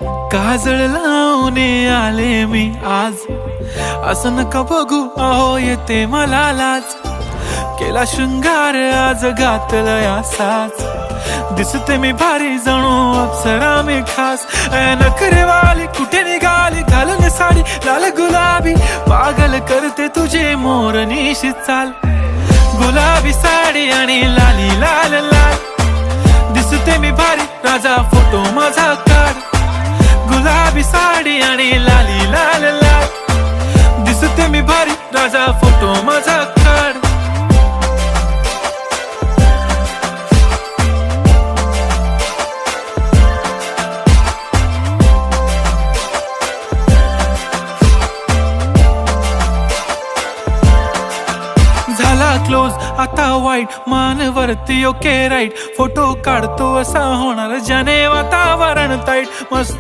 काजळ लावून आले मी आज, असं नका बघू अहो येते मला लाज. केला शृंगार आज घातलं असाच, दिसते मी भारी जणू अप्सरा मी खास. नखरेवाली कुठे निघाली घालून साडी लाल गुलाबी, पागल करते तुझे मोरनीशी चाल. गुलाबी साडी आणि लाली लाल लाल, दिसते मी भारी राजा फोटो माझा काढ. गुलाबी साडी आणि लाली लाल लाल, दिसते मी भारी राजा फोटो माझा काढ. झाला क्लोज आता वाईट, मान वरती ओके राईट. फोटो काढतो असा होणार ज्याने वातावरण ताईट. मस्त